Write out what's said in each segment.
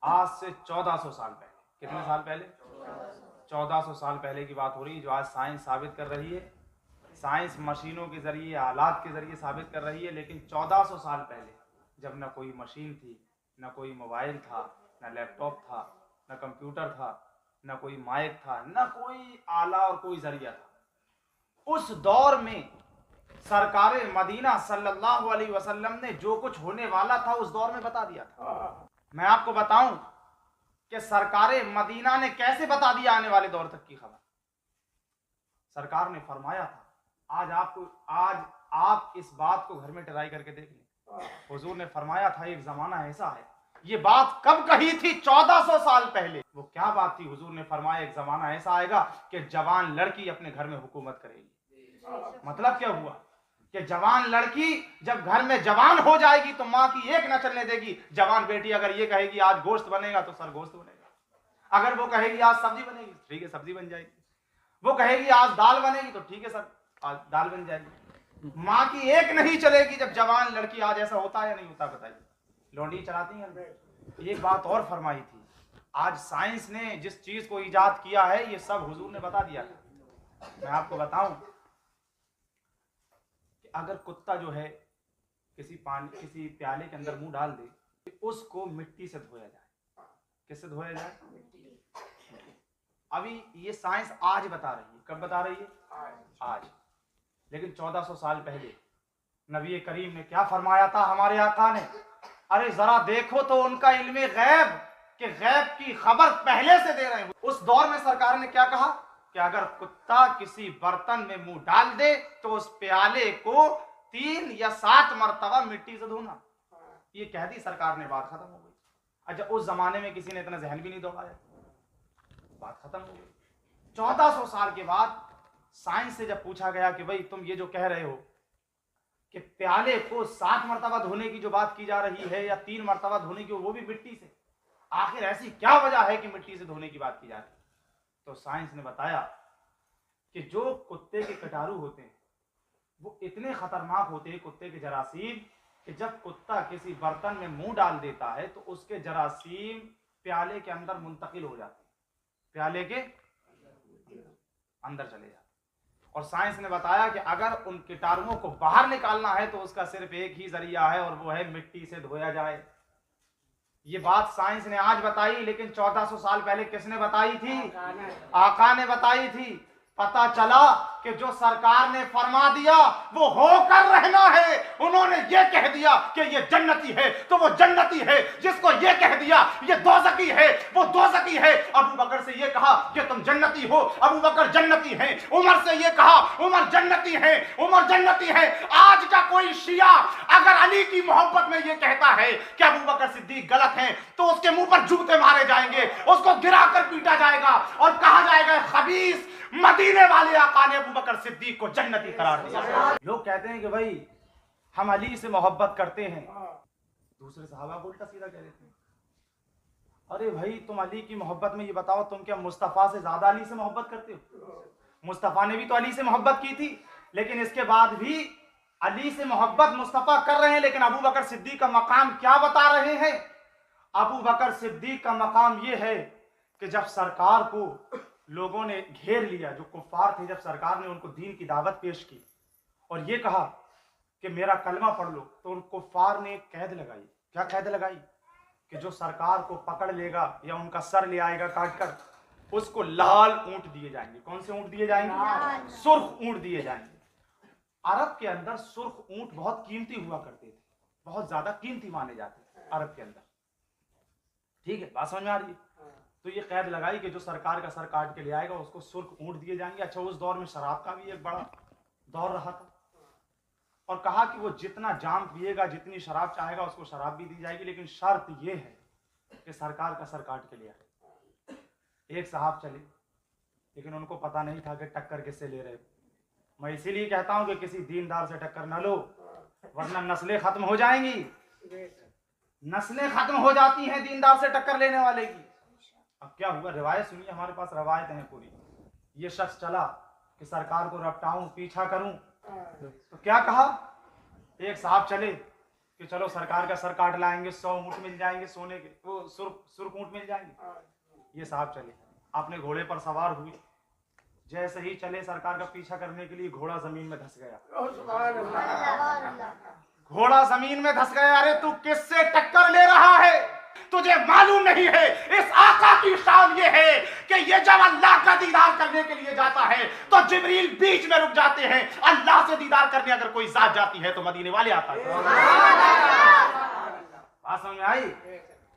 आज से 1400 साल पहले, कितने साल पहले? 1400 साल पहले की बात हो रही है, जो आज साइंस साबित कर रही है। साइंस मशीनों के जरिए, आलात के जरिए साबित कर रही है, लेकिन 1400 साल पहले जब न कोई मशीन थी, न कोई मोबाइल था, न लैपटॉप था, न कंप्यूटर था, न कोई माइक था, न कोई आला और कोई जरिया था, उस दौर में सरकारे मदीना सल्लल्लाहु अलैहि वसल्लम ने जो कुछ होने वाला था उस दौर में बता दिया था। मैं आपको बताऊं कि सरकारे मदीना ने कैसे बता दिया आने वाले दौर तक की खबर। सरकार ने फरमाया था, आज आप इस बात को घर में ट्राई करके देख लें। हुजूर ने फरमाया था, एक जमाना ऐसा है। ये बात कब कही थी? 1400 साल पहले। वो क्या बात थी? हुजूर ने फरमाया, एक जमाना ऐसा आएगा कि जवान लड़की अपने घर में हुकूमत करेगी। मतलब क्या हुआ कि जवान लड़की जब घर में जवान हो जाएगी तो माँ की एक न चलने देगी। जवान बेटी अगर ये कहेगी आज गोश्त बनेगा तो सर गोश्त बनेगा। अगर वो कहेगी आज सब्जी बनेगी, ठीक है सब्जी बन जाएगी। वो कहेगी आज दाल बनेगी तो ठीक है सर आज दाल बन जाएगी। माँ की एक नहीं चलेगी जब जवान लड़की। आज ऐसा होता है या नहीं होता? बताइए, लौंडी चलाती हैं। एक बात और फरमाई थी, आज साइंस ने जिस चीज को इजाद किया है ये सब हुजूर ने बता दिया था। मैं आपको बताऊं कि अगर कुत्ता जो है किसी प्याले के अंदर मुंह डाल दे, उसको मिट्टी से धोया जाए। किससे धोया जाए? अभी ये साइंस आज बता रही है। कब बता रही है? आज। लेकिन 1400 साल पहले नबी करीम ने क्या फरमाया था? हमारे आका ने, अरे जरा देखो तो उनका इल्मे गैब, कि गैब की खबर पहले से दे रहे हैं। उस दौर में सरकार ने क्या कहा कि अगर कुत्ता किसी बर्तन में मुंह डाल दे तो उस प्याले को 3 या 7 मरतबा मिट्टी से धोना। ये कह दी सरकार ने, बात खत्म हो गई। अच्छा, उस जमाने में किसी ने इतना जहन भी नहीं दौड़ाया, बात खत्म हो गई। 1400 साल के बाद साइंस से जब पूछा गया कि भाई तुम ये जो कह रहे हो कि प्याले को 7 मरतबा धोने की जो बात की जा रही है या 3 मरतबा धोने की, वो भी मिट्टी से, आखिर ऐसी क्या वजह है कि मिट्टी से धोने की बात की जा रही है? तो साइंस ने बताया कि जो कुत्ते के कटारू होते हैं वो इतने खतरनाक होते हैं, कुत्ते के जरासीम, कि जब कुत्ता किसी बर्तन में मुंह डाल देता है तो उसके जरासीम प्याले के अंदर मुंतकिल हो जाते हैं, प्याले के अंदर चले जाते। और साइंस ने बताया कि अगर उन कीटाणुओं को बाहर निकालना है तो उसका सिर्फ एक ही जरिया है और वो है मिट्टी से धोया जाए। ये बात साइंस ने आज बताई, लेकिन 1400 साल पहले किसने बताई थी? आका ने बताई थी। पता चला कि जो सरकार ने फरमा दिया वो होकर रहना है। उन्होंने ये कह दिया कि ये जन्नती है तो वो जन्नती है, जिसको ये कह दिया ये दोज़खी है वो दोज़खी है। अबू बकर से ये कहा कि तुम जन्नती हो, अबू बकर जन्नती हैं। उमर से ये कहा, उमर जन्नती हैं, उमर जन्नती हैं। आज का कोई शिया अगर अली की मोहब्बत में ये कहता है कि अबू बकर सिद्दीक गलत हैं तो उसके मुंह पर जूते मारे जाएंगे, उसको गिराकर पीटा जाएगा और कहा जाएगा खबीस, मदीने वाले आका ने अबू बकर सिद्दीक को जन्नती करार दिया। लोग कहते हैं कि भाई हम अली से मोहब्बत करते हैं, दूसरे सहाबा को उल्टा सीधा कह देते हैं। अरे भाई तुम अली की मोहब्बत में ये बताओ, तुम क्या मुस्तफा से ज्यादा अली से मोहब्बत करते हो? मुस्तफा ने भी तो अली से मोहब्बत की थी, लेकिन इसके बाद भी अली से मोहब्बत मुस्तफा कर रहे हैं। लेकिन अबू बकर सिद्दीक का मकाम क्या बता रहे हैं? अबू बकर सिद्दीक का मकाम यह है कि जब सरकार को लोगों ने घेर लिया, जो कुफ्फार थे, जब सरकार ने उनको दीन की दावत पेश की और ये कहा कि मेरा कलमा पढ़ लो, तो उन कुफ्फार ने कैद लगाई। क्या कैद लगाई? कि जो सरकार को पकड़ लेगा या उनका सर ले आएगा काट कर, उसको लाल ऊंट दिए जाएंगे। कौन से ऊंट दिए जाएंगे? सुर्ख ऊंट दिए जाएंगे। अरब के अंदर सुर्ख ऊंट बहुत कीमती हुआ करते थे, बहुत ज्यादा कीमती माने जाते थे अरब के अंदर। ठीक है, बात समझ में आ रही है? तो ये कैद लगाई कि जो सरकार का सर काट के ले आएगा उसको सुर्ख ऊंट दिए जाएंगे। अच्छा, उस दौर में शराब का भी एक बड़ा दौर रहा था और कहा कि वो जितना जाम पिएगा, जितनी शराब चाहेगा उसको शराब भी दी जाएगी, लेकिन शर्त ये है कि सरकार का सर काट के ले आए। एक साहब चले, लेकिन उनको पता नहीं था कि टक्कर किससे ले रहे। मैं इसीलिए कहता हूं कि किसी दीनदार से टक्कर न लो, वरना नस्लें खत्म हो जाएंगी। नस्लें खत्म हो जाती हैं दीनदार से टक्कर लेने वाले की। अब क्या हुआ, रिवायत सुनिए, हमारे पास रवायत है पूरी। ये शख्स चला कि सरकार को रपटाऊं, पीछा करूं, तो क्या कहा? एक साहब चले कि चलो सरकार का सर काट लाएंगे, 100 ऊँट मिल जाएंगे सोने के, वो सुर्ख ऊँट मिल जाएंगे। ये साहब चले, अपने घोड़े पर सवार हुए, जैसे ही चले सरकार का पीछा करने के लिए, घोड़ा जमीन में धंस गया। घोड़ा जमीन में धंस गया। अरे तू किससे टक्कर ले रहा है? तुझे मालूम नहीं है इस आका की शान ये है कि ये जब अल्लाह का दीदार करने के लिए जाता है तो जिब्रील बीच में रुक जाते हैं। अल्लाह से दीदार करने अगर कोई जात जाती है तो मदीने वाले आता है। बात समझ में आई?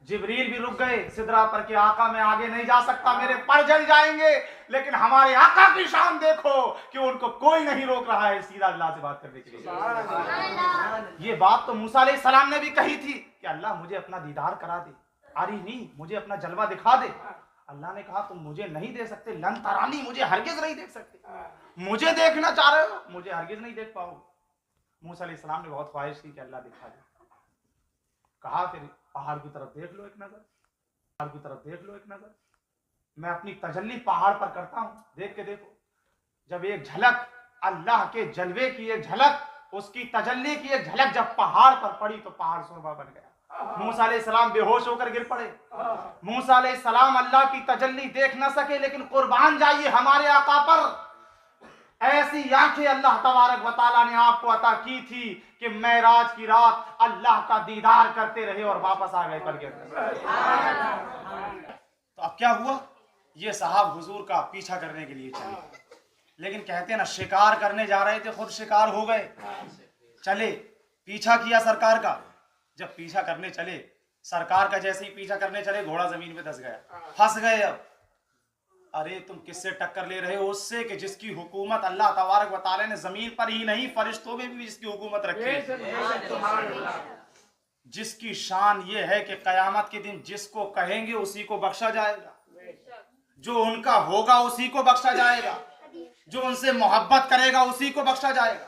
जिब्रील भी रुक गए सिदरा पर के आका में आगे नहीं जा सकता, मेरे पर जल जाएंगे। लेकिन हमारे आका की शान देखो कि उनको कोई नहीं रोक रहा है सीधा अल्लाह से बात करने के लिए। ये बात तो मूसा अलैहि सलाम ने भी कही थी कि अल्लाह मुझे अपना दीदार करा दे, अरिनी मुझे अपना जलवा दिखा दे। अल्लाह ने कहा तुम मुझे नहीं दे सकते, लन तरानी मुझे हरगिज नहीं देख सकते। मुझे देखना चाह रहे हो, मुझे हरगिज नहीं देख पाओगे। मूसा अलैहि सलाम ने बहुत ख्वाहिश की कि अल्लाह दिखा दे। कहा फिर पहाड़ की तरफ देख लो एक नजर, पहाड़ की तरफ देख लो एक नजर। मैं अपनी तजल्ली पहाड़ पर करता हूं, देख के देखो। जब एक झलक अल्लाह के जलवे की, एक झलक उसकी तजल्ली की एक झलक जब पहाड़ पर पड़ी तो पहाड़ सुरबा बन गया। मूसा अलैहि सलाम बेहोश होकर गिर पड़े। मूसा अलैहि सलाम अल्लाह की तजल्ली देख न सके, लेकिन कुर्बान जाइए हमारे आका पर ऐसी आंखें अल्लाह तबारक व तआला ने आपको अता की थी कि मेराज की रात अल्लाह का दीदार करते रहे और वापस आ गए पल के। तो अब क्या हुआ? ये साहब हुजूर का पीछा करने के लिए चले, लेकिन कहते हैं ना शिकार करने जा रहे थे, खुद शिकार हो गए। चले, पीछा किया सरकार का। जब पीछा करने चले, सरकार का जैसे ही पीछा करने चले, घोड़ा जमीन पे धंस गया, फंस गए। अब अरे तुम किससे टक्कर ले रहे हो? उससे कि जिसकी हुकूमत अल्लाह तबारक व तआला ने जमीन पर ही नहीं फरिश्तों में भी जिसकी हुकूमत रखी है, जिसकी शान ये है कि कयामत के दिन जिसको कहेंगे उसी को बख्शा जाएगा, जो उनका होगा उसी को बख्शा जाएगा, जो उनसे मोहब्बत करेगा उसी को बख्शा जाएगा।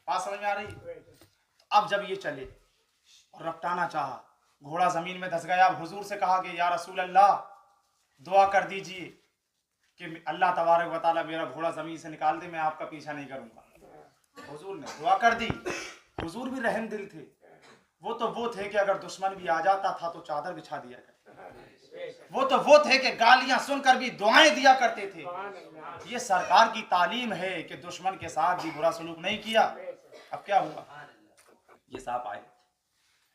बात समझ में आ रही? अब जब ये चले और रफ्ताना चाहा, घोड़ा जमीन में धंस गया। अब हुजूर से कहा कि या रसूल अल्लाह दुआ कर दीजिए कि अल्लाह तबारक व तआला मेरा घोड़ा जमीन से निकाल दे, मैं आपका पीछा नहीं करूंगा। हुजूर ने दुआ कर दी। हुजूर भी रहम दिल थे, वो थे कि अगर दुश्मन भी आ जाता था तो चादर बिछा दिया करते, वो थे कि गालियां सुनकर भी दुआएं दिया करते थे। ये सरकार की तालीम है कि दुश्मन के साथ भी बुरा सलूक नहीं किया। अब क्या हुआ? ये साहब आए,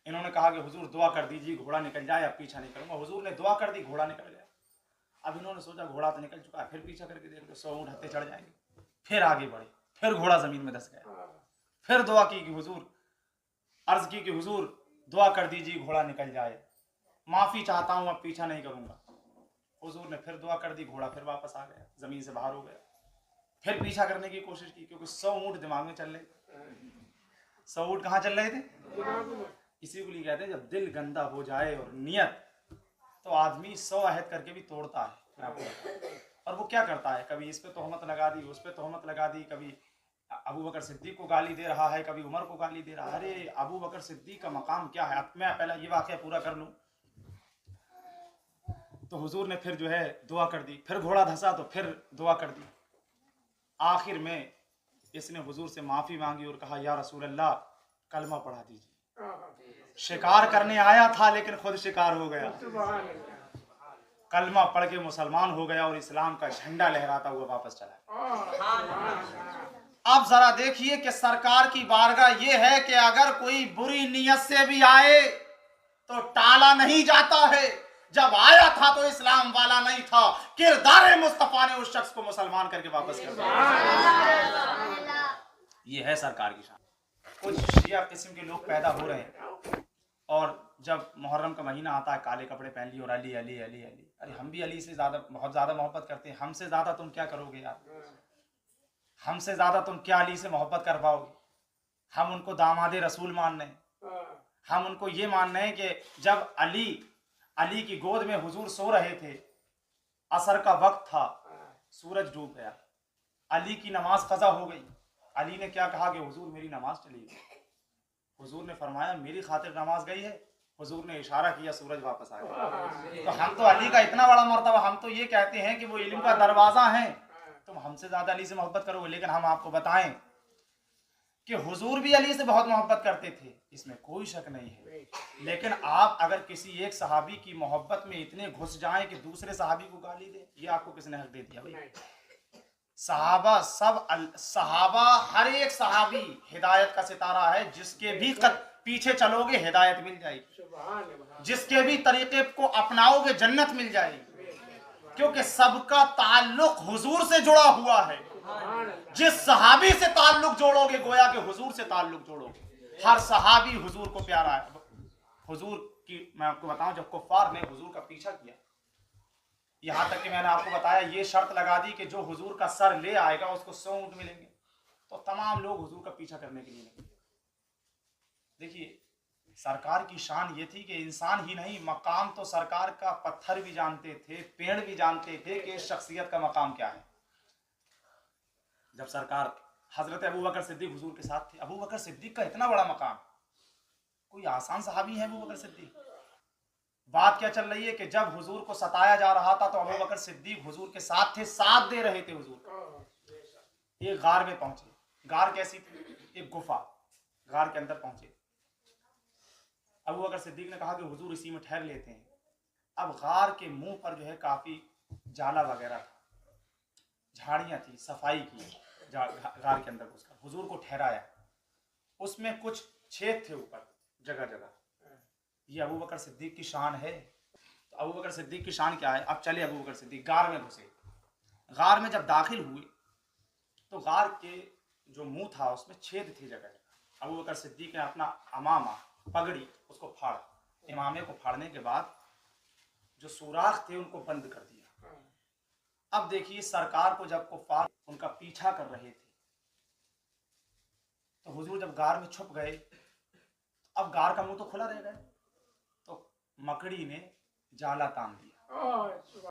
इन्होंने कहा कि हुजूर दुआ कर दीजिए घोड़ा निकल जाए, अब पीछा नहीं करूंगा। हुजूर ने दुआ कर दी, घोड़ा निकल गया। अब इन्होंने सोचा घोड़ा तो निकल चुका है, फिर पीछा करके देख लो 100 ऊँट हत्ते चढ़ जाएंगे। फिर आगे बढ़े, फिर घोड़ा जमीन में धंस गया। फिर दुआ की कि हुजूर, अर्ज की कि हुजूर दुआ कर दीजिए घोड़ा निकल जाए, माफी चाहता हूं, अब पीछा नहीं करूंगा। हुजूर ने फिर दुआ कर दी, घोड़ा फिर वापस आ गया, जमीन से बाहर हो गया। फिर पीछा करने की कोशिश की, क्योंकि 100 ऊँट दिमाग में चल रहे थे। 100 ऊँट कहाँ चल रहे थे? इसी को लिए कहते हैं जब दिल गंदा हो जाए और नियत, तो आदमी 100 अहद करके भी तोड़ता है। और वो क्या करता है, कभी इस पे तोहमत लगा दी, उस पे तोहमत लगा दी, कभी अबू बकर सिद्दीक को गाली दे रहा है, कभी उमर को गाली दे रहा है। अरे अबू बकर सिद्दीक का मकाम क्या है? मैं पहला ये वाकया पूरा कर लूं। तो हुजूर ने फिर जो है दुआ कर दी, फिर घोड़ा धंसा तो फिर दुआ कर दी। आखिर में इसने हुजूर से माफी मांगी और कहा या रसूल अल्लाह कलमा पढ़ा दीजिए। शिकार करने आया था लेकिन खुद शिकार हो गया, कलमा पढ़ के मुसलमान हो गया और इस्लाम का झंडा लहराता हुआ वापस चला। अब जरा देखिए कि सरकार की बारगाह ये है कि अगर कोई बुरी नीयत से भी आए तो टाला नहीं जाता है। जब आया था तो इस्लाम वाला नहीं था, किरदार मुस्तफा ने उस शख्स को मुसलमान करके वापस कर दिया। ये है सरकार की शान। कुछ शिया किस्म के लोग पैदा हो रहे हैं और जब मुहर्रम का महीना आता है काले कपड़े पहन लिए और अली अली अली अली। अरे हम भी अली से ज्यादा बहुत ज्यादा मोहब्बत करते हैं, हमसे ज्यादा तुम क्या करोगे यार? हमसे ज्यादा तुम क्या अली से मोहब्बत कर पाओगे? हम उनको दामादे रसूल मान रहे हैं, हम उनको ये मान रहे हैं कि जब अली की गोद में हुजूर सो रहे थे, असर का वक्त था, सूरज डूब गया, अली की नमाज कज़ा हो गई। अली ने क्या कहा कि हुजूर मेरी नमाज चली गई। हुजूर ने फरमाया मेरी खातिर नमाज गई है। हुजूर ने इशारा किया, सूरज वापस आ गया। तो हम तो अली का इतना बड़ा मर्तबा, हम तो ये कहते हैं कि वो इल्म का दरवाजा है, तुम हमसे ज्यादा अली से मोहब्बत करोगे। लेकिन हम आपको बताएं कि हुजूर भी अली से बहुत मोहब्बत करते थे, इसमें कोई शक नहीं है। लेकिन आप अगर किसी एक सहाबी की मोहब्बत में इतने घुस जाएं कि दूसरे सहाबी को गाली दें, ये आपको किसने हक दे दिया भाई? सहाबा हर एक सहाबी हिदायत का सितारा है, जिसके भी पीछे चलोगे हिदायत मिल जाएगी, जिसके भी तरीके को अपनाओगे जन्नत मिल जाएगी, क्योंकि सबका ताल्लुक हुजूर से जुड़ा हुआ है। जिस सहाबी से ताल्लुक जोड़ोगे गोया के हुजूर से ताल्लुक जोड़ोगे। हर सहाबी हुजूर को प्यारा है। हुजूर की मैं आपको बताऊं, जब कुफ्फार ने हुजूर का पीछा किया, यहां तक कि मैंने आपको बताया ये शर्त लगा दी कि जो हुजूर का सर ले आएगा उसको 100 ऊंट मिलेंगे, तो तमाम लोग हुजूर का पीछा करने के लिए निकले। देखिए सरकार की शान ये थी कि इंसान ही नहीं, मकाम तो सरकार का पत्थर भी जानते थे, पेड़ भी जानते थे कि इस शख्सियत का मकाम क्या है। जब सरकार हजरत अबू बकर सिद्दीक हुजूर के साथ थे, अबू बकर सिद्दीक का इतना बड़ा मकाम, कोई आसान सहाबी है अबू बकर सिद्दीक? बात क्या चल रही है कि जब हुजूर को सताया जा रहा था तो अबू बकर सिद्दीक हुजूर के साथ थे, साथ दे रहे थे हुजूर। एक गार में पहुंचे। गार कैसी थी? एक गुफा, गार के अंदर पहुंचे। अबू बकर सिद्दीक ने कहा कि हुजूर इसी में ठहर लेते हैं। अब गार के मुंह पर जो है काफी जाला वगैरह था, झाड़ियां थी, सफाई की गार के अंदर घुसकर हुजूर को ठहराया। उसमें कुछ छेद थे ऊपर जगह जगह। ये अबू बकर सिद्दीक की शान है। तो अबू बकर सिद्दीक की शान क्या है? अब चले अबू बकर सिद्दीक गार में घुसे। गार में जब दाखिल हुए तो गार के जो मुंह था उसमें छेद थे जगह जगह। अबू बकर सिद्दीक ने अपना अमामा, पगड़ी, उसको फाड़ा। इमामे को फाड़ने के बाद जो सुराख थे उनको बंद कर दिया। अब देखिए सरकार को जब कुफ्फार उनका पीछा कर रहे थे तो हुजूर जब गार में छुप गए, अब गार का मुंह तो खुला रह गया, तो मकड़ी ने जाला तान दिया।